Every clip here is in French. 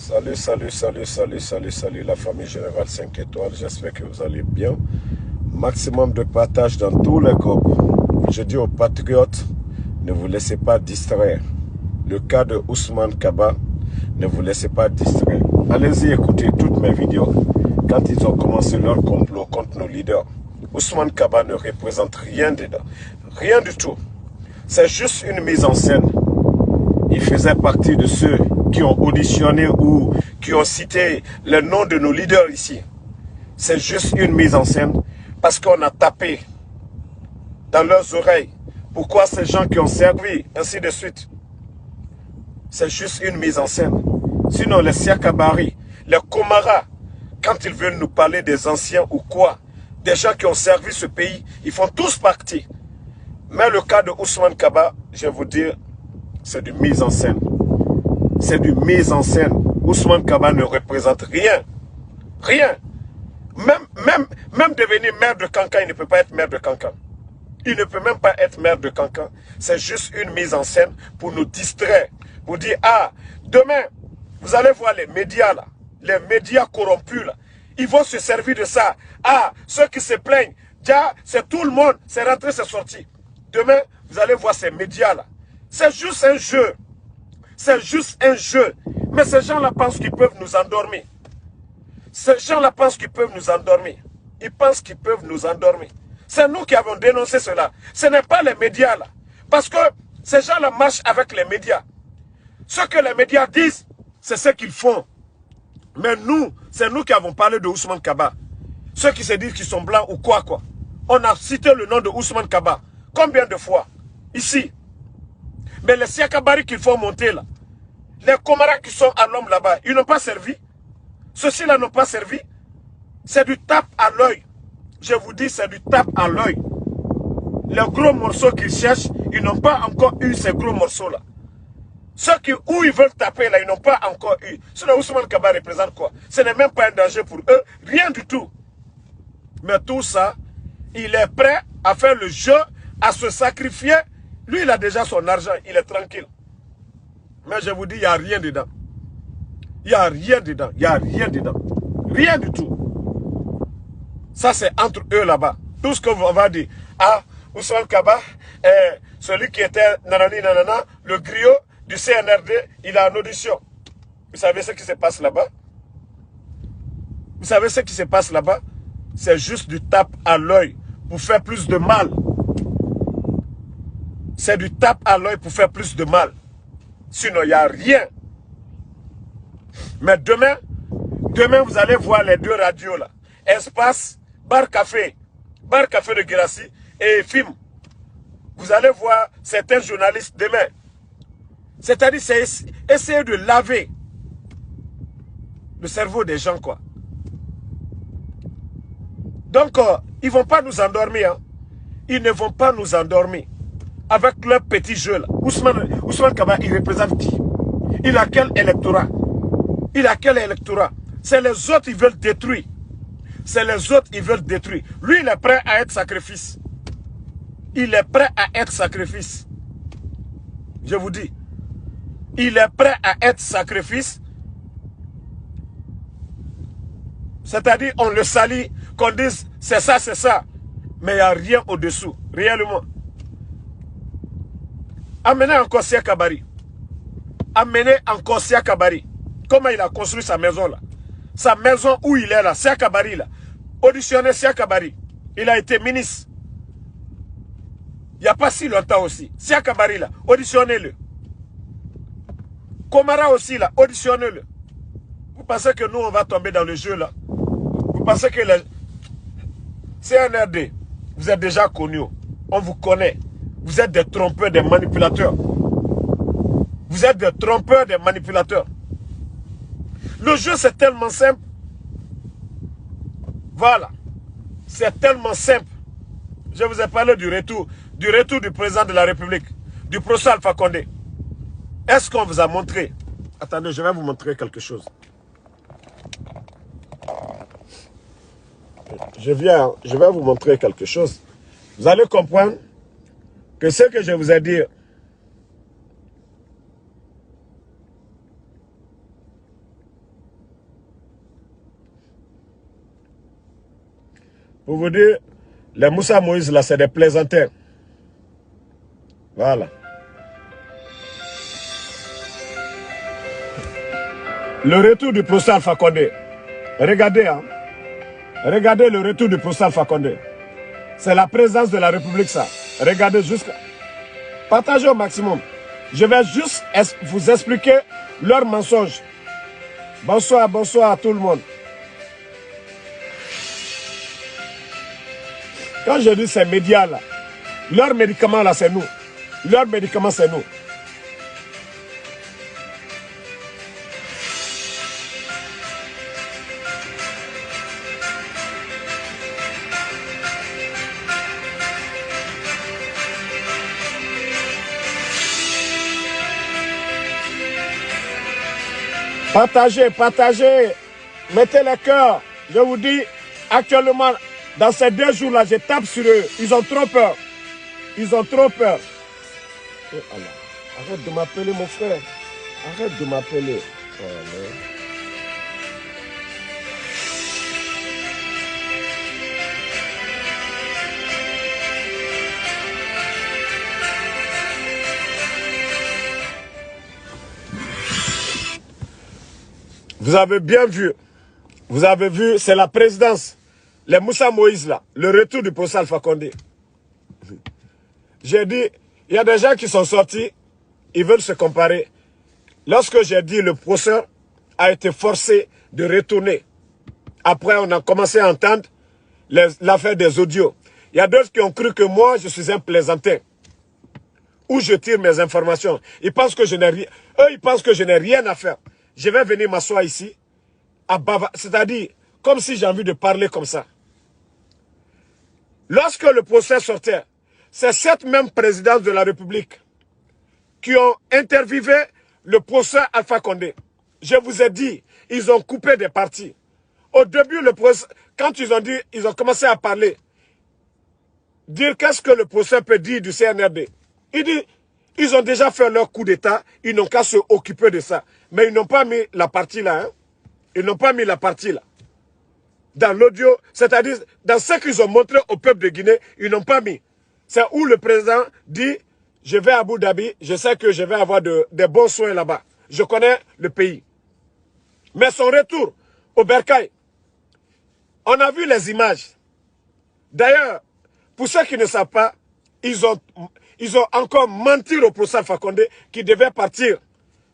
Salut, salut, salut, salut, salut, salut la famille Générale 5 étoiles. J'espère que vous allez bien. Maximum de partage dans tous les groupes. Je dis aux patriotes, ne vous laissez pas distraire. Le cas de Ousmane Kaba, ne vous laissez pas distraire. Allez-y écouter toutes mes vidéos quand ils ont commencé leur complot contre nos leaders. Ousmane Kaba ne représente rien dedans. Rien du tout. C'est juste une mise en scène. Il faisait partie de ceux qui ont auditionné ou qui ont cité le nom de nos leaders ici. C'est juste une mise en scène parce qu'on a tapé dans leurs oreilles. Pourquoi ces gens qui ont servi, ainsi de suite. C'est juste une mise en scène. Sinon, les Siakabari, les Komara, quand ils veulent nous parler des anciens ou quoi, des gens qui ont servi ce pays, ils font tous partie. Mais le cas de Ousmane Kaba, je vais vous dire, c'est du mise en scène. C'est du mise en scène. Ousmane Kaba ne représente rien. Rien. Même devenir maire de Kankan, il ne peut pas être maire de Kankan. Il ne peut même pas être maire de Kankan. C'est juste une mise en scène pour nous distraire. Pour dire, ah, demain, vous allez voir les médias là. Les médias corrompus là. Ils vont se servir de ça. Ah, ceux qui se plaignent. Déjà, c'est tout le monde. C'est rentré, c'est sorti. Demain, vous allez voir ces médias là. C'est juste un jeu. C'est juste un jeu. Mais ces gens-là pensent qu'ils peuvent nous endormir. Ces gens-là pensent qu'ils peuvent nous endormir. Ils pensent qu'ils peuvent nous endormir. C'est nous qui avons dénoncé cela. Ce n'est pas les médias là. Parce que ces gens-là marchent avec les médias. Ce que les médias disent, c'est ce qu'ils font. Mais nous, c'est nous qui avons parlé de Ousmane Kaba. Ceux qui se disent qu'ils sont blancs ou quoi. On a cité le nom de Ousmane Kaba. Combien de fois? Ici. Mais les Siakabari qu'il faut monter là, les Komara qui sont à l'homme là-bas, ils n'ont pas servi. Ceux-ci-là n'ont pas servi. C'est du tape à l'œil. Je vous dis, c'est du tape à l'œil. Les gros morceaux qu'ils cherchent, ils n'ont pas encore eu ces gros morceaux-là. Ceux où ils veulent taper là, ils n'ont pas encore eu. Sinon, Ousmane Kaba représente quoi? Ce n'est même pas un danger pour eux. Rien du tout. Mais tout ça, il est prêt à faire le jeu, à se sacrifier. Lui, il a déjà son argent, il est tranquille. Mais je vous dis, il n'y a rien dedans. Il n'y a rien dedans. Il n'y a rien dedans. Rien du tout. Ça, c'est entre eux là-bas. Tout ce qu'on va dire. Ah, Ousmane Kaba, celui qui était nanani nanana, le griot du CNRD, il a une audition. Vous savez ce qui se passe là-bas? Vous savez ce qui se passe là-bas? C'est juste du tape à l'œil pour faire plus de mal. C'est du tape à l'œil pour faire plus de mal. Sinon, il n'y a rien. Mais demain, vous allez voir les deux radios là. Espace, Bar Café de Guirassy et FIM. Vous allez voir certains journalistes demain. C'est-à-dire, c'est essayer de laver le cerveau des gens, quoi. Donc, ils ne vont pas nous endormir. Hein. Ils ne vont pas nous endormir. Avec leur petit jeu là. Ousmane Kaba, il représente qui? Il a quel électorat? Il a quel électorat? C'est les autres qui veulent détruire. C'est les autres qui veulent détruire. Lui, il est prêt à être sacrifice. Il est prêt à être sacrifice. Je vous dis. Il est prêt à être sacrifice. C'est-à-dire, on le salit, qu'on dise c'est ça, c'est ça. Mais il n'y a rien au-dessous, réellement. Amenez encore Siakabari. Amenez encore Siakabari. Comment il a construit sa maison là? Sa maison où il est là, Siakabari là. Auditionnez Siakabari. Il a été ministre. Il n'y a pas si longtemps aussi. Siakabari là, auditionnez-le. Komara aussi là, auditionnez-le. Vous pensez que nous on va tomber dans le jeu là? Vous pensez que les CNRD, vous êtes déjà connus. On vous connaît. Vous êtes des trompeurs, des manipulateurs. Vous êtes des trompeurs, des manipulateurs. Le jeu, c'est tellement simple. Voilà. C'est tellement simple. Je vous ai parlé du retour du président de la République, du procès Alpha Condé. Est-ce qu'on vous a montré? Attendez, je vais vous montrer quelque chose. Je vais vous montrer quelque chose. Vous allez comprendre que ce que je vous ai dit, Pour vous dire, les Moussa Moïse, là, c'est des plaisantins. Voilà. Le retour du procès Alpha Condé. Regardez, hein. Regardez le retour du procès Alpha Condé. C'est la présence de la République, ça. Regardez jusqu'à... Partagez au maximum. Je vais juste vous expliquer leurs mensonges. Bonsoir, bonsoir à tout le monde. Quand je dis ces médias là, leurs médicaments là, c'est nous. Leurs médicaments, c'est nous. Partagez, partagez. Mettez les cœurs. Je vous dis, actuellement, dans ces 2 jours-là, je tape sur eux. Ils ont trop peur. Ils ont trop peur. Oh Allah. Arrête de m'appeler, mon frère. Arrête de m'appeler. Oh, vous avez bien vu. Vous avez vu, c'est la présidence. Les Moussa Moïse là. Le retour du procès Alpha Condé. J'ai dit, il y a des gens qui sont sortis, ils veulent se comparer. Lorsque j'ai dit le procès a été forcé de retourner. Après, on a commencé à entendre l'affaire des audios. Il y a d'autres qui ont cru que moi, je suis un plaisantin. Où je tire mes informations. Ils pensent que je n'ai rien. Eux, ils pensent que je n'ai rien à faire. Je vais venir m'asseoir ici, c'est-à-dire, comme si j'ai envie de parler comme ça. Lorsque le procès sortait, c'est cette même présidence de la République qui ont interviewé le procès Alpha Condé. Je vous ai dit, ils ont coupé des parties. Au début, le procès, quand ils ont commencé à parler, dire qu'est-ce que le procès peut dire du CNRD. Il dit, ils ont déjà fait leur coup d'État, ils n'ont qu'à se occuper de ça. Mais ils n'ont pas mis la partie là. Hein? Ils n'ont pas mis la partie là. Dans l'audio, c'est-à-dire dans ce qu'ils ont montré au peuple de Guinée, ils n'ont pas mis. C'est où le président dit, je vais à Abu Dhabi, je sais que je vais avoir des bons soins là-bas. Je connais le pays. Mais son retour au Bercail, on a vu les images. D'ailleurs, pour ceux qui ne savent pas, ils ont encore menti au procès Alpha Condé qui devait partir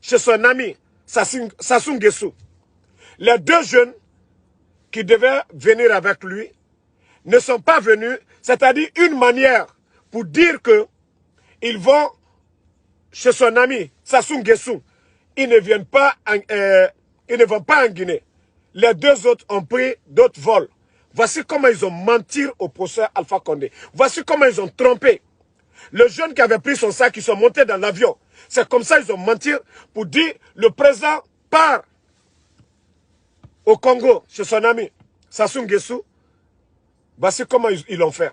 chez son ami Sassou Nguesso. Les 2 jeunes qui devaient venir avec lui ne sont pas venus, c'est-à-dire une manière pour dire que ils vont chez son ami Sassou Nguesso. Ils ne viennent pas, ils ne vont pas en Guinée. Les 2 autres ont pris d'autres vols. Voici comment ils ont menti au procès Alpha Condé. Voici comment ils ont trompé. Le jeune qui avait pris son sac, ils sont montés dans l'avion. C'est comme ça qu'ils ont menti pour dire le président part au Congo, chez son ami Sassou Nguesso. Voici comment ils l'ont fait.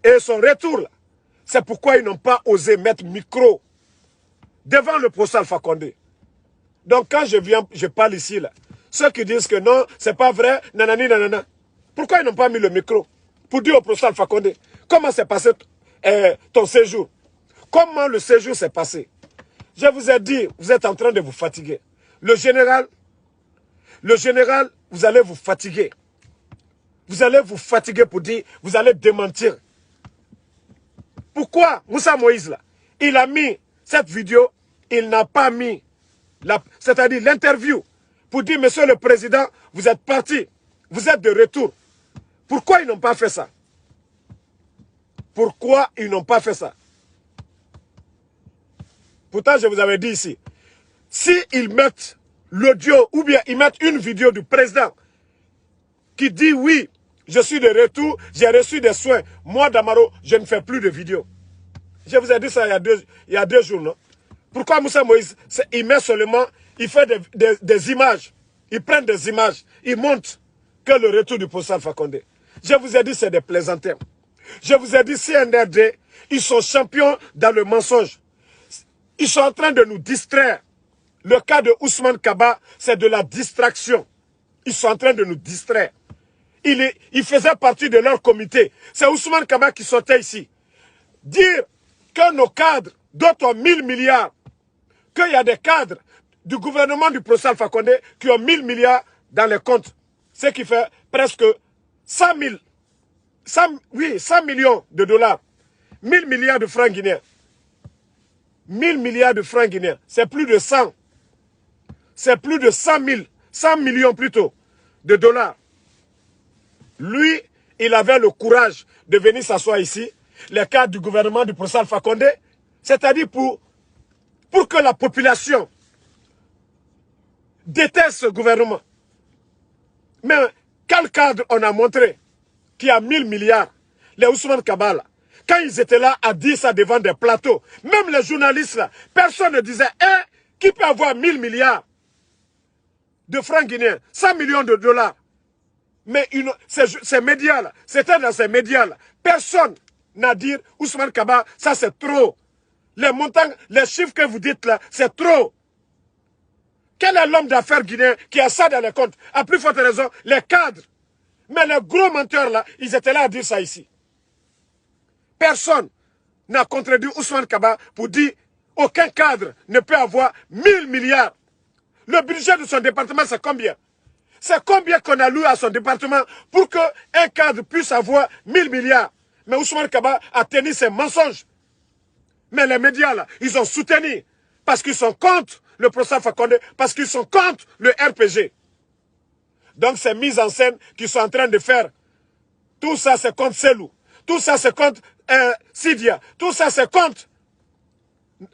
Et son retour, là, c'est pourquoi ils n'ont pas osé mettre micro devant le procès Alpha Condé. Donc quand je parle ici, là, ceux qui disent que non, c'est pas vrai, nanani, nanana. Pourquoi ils n'ont pas mis le micro pour dire au procès Alpha Condé comment s'est passé ton séjour? Comment le séjour s'est passé? Je vous ai dit, vous êtes en train de vous fatiguer. Le général, vous allez vous fatiguer. Vous allez vous fatiguer pour dire, vous allez démentir. Pourquoi Moussa Moïse, là, il a mis cette vidéo, il n'a pas mis, c'est-à-dire l'interview, pour dire, monsieur le président, vous êtes parti, vous êtes de retour. Pourquoi ils n'ont pas fait ça? Pourquoi ils n'ont pas fait ça? Pourtant, je vous avais dit ici, s'ils mettent l'audio ou bien ils mettent une vidéo du président qui dit oui, je suis de retour, j'ai reçu des soins. Moi, Damaro, je ne fais plus de vidéos. Je vous ai dit ça il y a 2 jours, non? Pourquoi Moussa Moïse, il met seulement, il fait des images. Il prend des images. Il montre que le retour du procès Alpha Condé. Je vous ai dit, c'est des plaisantins. Je vous ai dit, CNRD, ils sont champions dans le mensonge. Ils sont en train de nous distraire. Le cas de Ousmane Kaba, c'est de la distraction. Ils sont en train de nous distraire. il faisait partie de leur comité. C'est Ousmane Kaba qui sortait ici. Dire que nos cadres, d'autres ont 1000 milliards, qu'il y a des cadres du gouvernement du professeur Alpha Condé qui ont 1000 milliards dans les comptes. Ce qui fait presque 100 millions de dollars. 1000 milliards de francs guinéens. 1000 milliards de francs guinéens. C'est plus de 100. C'est plus de 100 millions plutôt de dollars. Lui, il avait le courage de venir s'asseoir ici, les cadres du gouvernement du professeur Alpha Condé, c'est-à-dire pour que la population déteste ce gouvernement. Mais quel cadre on a montré qui a 1000 milliards, les Ousmane Kaba, quand ils étaient là à dire ça devant des plateaux, même les journalistes là, personne ne disait, qui peut avoir 1000 milliards de francs guinéens, 100 millions de dollars. Mais ces médias-là, c'était dans ces médias-là. Personne n'a dit, Ousmane Kaba, ça c'est trop. Les montants, les chiffres que vous dites là, c'est trop. Quel est l'homme d'affaires guinéen qui a ça dans les comptes? À plus forte raison, les cadres. Mais les gros menteurs là, ils étaient là à dire ça ici. Personne n'a contredit Ousmane Kaba pour dire, aucun cadre ne peut avoir 1000 milliards. Le budget de son département, c'est combien? C'est combien qu'on a loué à son département pour qu'un cadre puisse avoir 1000 milliards. Mais Ousmane Kaba a tenu ses mensonges. Mais les médias, là, ils ont soutenu. Parce qu'ils sont contre le professeur Alpha Condé, parce qu'ils sont contre le RPG. Donc, ces mises en scène qu'ils sont en train de faire, tout ça, c'est contre Selou. Tout ça, c'est contre Sidia. Tout ça, c'est contre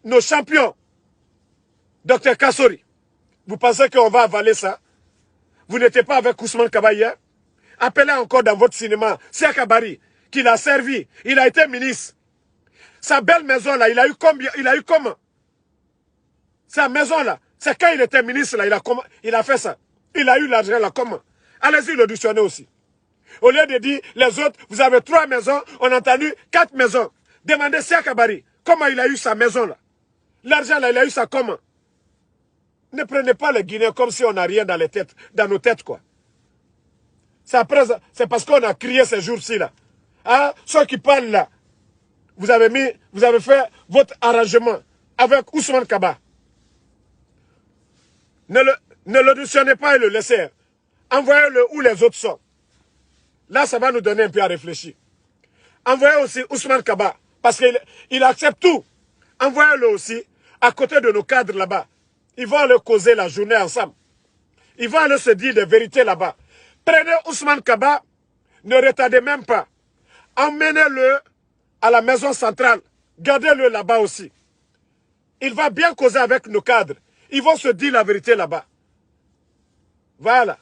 nos champions. Dr Kassori. Vous pensez qu'on va avaler ça? Vous n'étiez pas avec Ousmane Kaba hier? Appelez encore dans votre cinéma Siaka Bari, qui l'a servi. Il a été ministre. Sa belle maison là, il a eu combien? Il a eu comment? Sa maison là, c'est quand il était ministre là, il a fait ça. Il a eu l'argent là, comment? Allez-y l'auditionner aussi. Au lieu de dire, les autres, vous avez 3 maisons, on a entendu 4 maisons. Demandez Siaka Bari, comment il a eu sa maison là? L'argent là, il a eu ça comment? Ne prenez pas les Guinéens comme si on n'a rien dans les têtes, dans nos têtes, quoi. C'est parce qu'on a crié ces jours-ci, là. Hein? Ceux qui parlent, là, vous avez fait votre arrangement avec Ousmane Kaba. Ne l'auditionnez pas et le laissez. Envoyez-le où les autres sont. Là, ça va nous donner un peu à réfléchir. Envoyez aussi Ousmane Kaba, parce qu'il accepte tout. Envoyez-le aussi à côté de nos cadres là-bas. Ils vont aller causer la journée ensemble. Ils vont aller se dire des vérités là-bas. Prenez Ousmane Kaba, ne retardez même pas. Emmenez-le à la maison centrale. Gardez-le là-bas aussi. Il va bien causer avec nos cadres. Ils vont se dire la vérité là-bas. Voilà.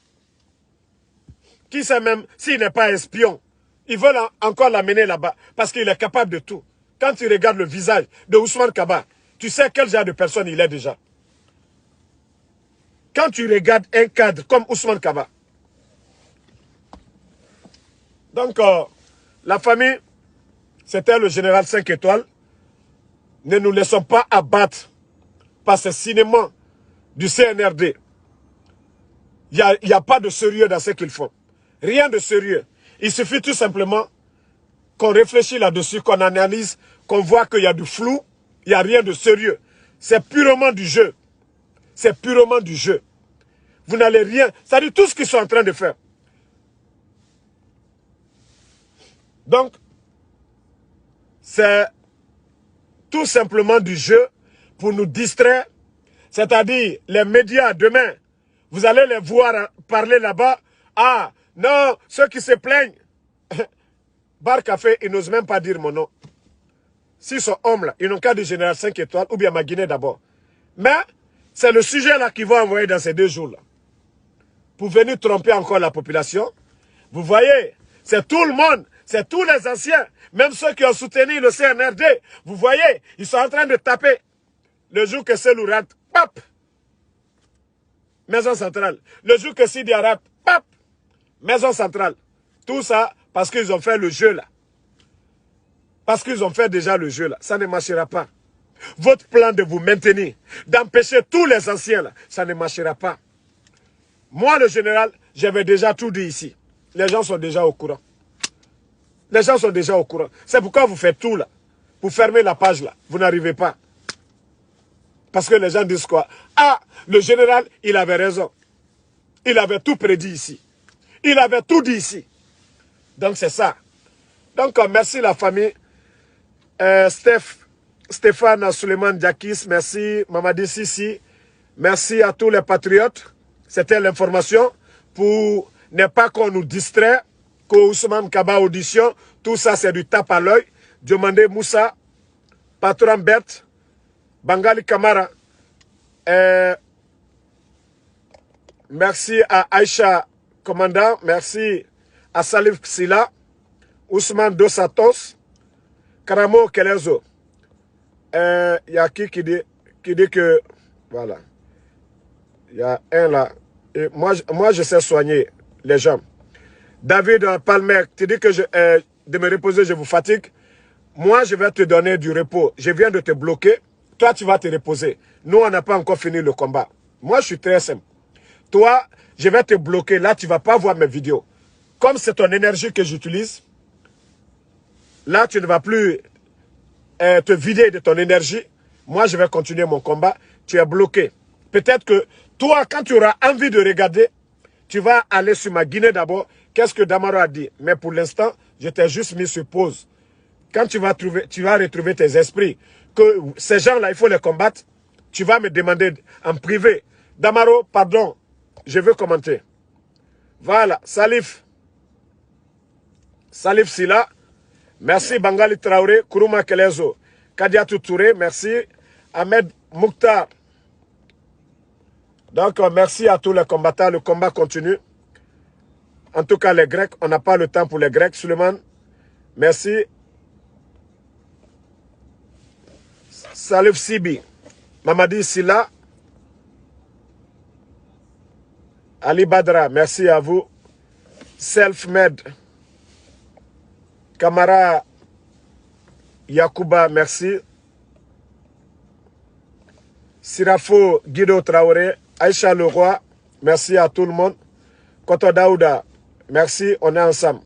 Qui sait même s'il n'est pas espion. Ils veulent encore l'amener là-bas parce qu'il est capable de tout. Quand tu regardes le visage de Ousmane Kaba, tu sais quel genre de personne il est déjà. Quand tu regardes un cadre comme Ousmane Kaba. Donc, la famille, c'était le général 5 étoiles. Ne nous laissons pas abattre par ce cinéma du CNRD. Il n'y a pas de sérieux dans ce qu'ils font. Rien de sérieux. Il suffit tout simplement qu'on réfléchisse là-dessus, qu'on analyse, qu'on voit qu'il y a du flou, il n'y a rien de sérieux. C'est purement du jeu. C'est purement du jeu. Vous n'allez rien... C'est-à-dire tout ce qu'ils sont en train de faire. Donc, c'est tout simplement du jeu pour nous distraire. C'est-à-dire, les médias, demain, vous allez les voir parler là-bas. Ah, non, ceux qui se plaignent. Bar Café, ils n'osent même pas dire mon nom. S'ils sont hommes là, ils n'ont qu'à dire général 5 étoiles ou bien ma Guinée d'abord. Mais, c'est le sujet là qu'ils vont envoyer dans ces 2 jours-là. Pour venir tromper encore la population. Vous voyez, c'est tout le monde, c'est tous les anciens, même ceux qui ont soutenu le CNRD. Vous voyez, ils sont en train de taper. Le jour que c'est l'ourat, pap, maison centrale. Le jour que Sidi Arab, pap, maison centrale. Tout ça parce qu'ils ont fait le jeu là. Parce qu'ils ont fait déjà le jeu là. Ça ne marchera pas. Votre plan de vous maintenir, d'empêcher tous les anciens là, ça ne marchera pas. Moi, le général, j'avais déjà tout dit ici. Les gens sont déjà au courant. Les gens sont déjà au courant. C'est pourquoi vous faites tout là. Vous fermez la page là. Vous n'arrivez pas. Parce que les gens disent quoi? Ah, le général, il avait raison. Il avait tout prédit ici. Il avait tout dit ici. Donc c'est ça. Donc merci la famille. Stéphane Suleiman Diakis, merci. Mamadi Sissi, merci à tous les patriotes. C'était l'information pour ne pas qu'on nous distrait, qu'Ousmane Kaba audition, tout ça c'est du tape à l'œil. Demandez Moussa, Patron Bert, Bangali Kamara. Merci à Aïcha Commandant, merci à Salif Silla, Ousmane Dos Santos, Karamo Kelezo. Il y a qui dit que, voilà, il y a un là, et moi je sais soigner les gens. David Palmer, tu dis que de me reposer, je vous fatigue. Moi, je vais te donner du repos. Je viens de te bloquer. Toi, tu vas te reposer. Nous, on n'a pas encore fini le combat. Moi, je suis très simple. Toi, je vais te bloquer. Là, tu ne vas pas voir mes vidéos. Comme c'est ton énergie que j'utilise, là, tu ne vas plus te vider de ton énergie. Moi, je vais continuer mon combat. Tu es bloqué. Peut-être que toi, quand tu auras envie de regarder, tu vas aller sur ma Guinée d'abord. Qu'est-ce que Damaro a dit? Mais pour l'instant, je t'ai juste mis sur pause. Quand tu vas retrouver tes esprits, que ces gens-là, il faut les combattre, tu vas me demander en privé. Damaro, pardon, je veux commenter. Voilà, Salif Silla, merci Bangali Traoré, Kourouma Kelezo, Kadiatou Touré, merci. Ahmed Mouktar. Donc, merci à tous les combattants, le combat continue. En tout cas, les Grecs, on n'a pas le temps pour les Grecs. Suleiman, merci. Salif Sibi, Mamadi Silla, Ali Badra, merci à vous. Self-Med, Kamara Yakuba, merci. Sirafo Guido Traoré, Aïcha Leroy, merci à tout le monde. Koto Daouda, merci, on est ensemble.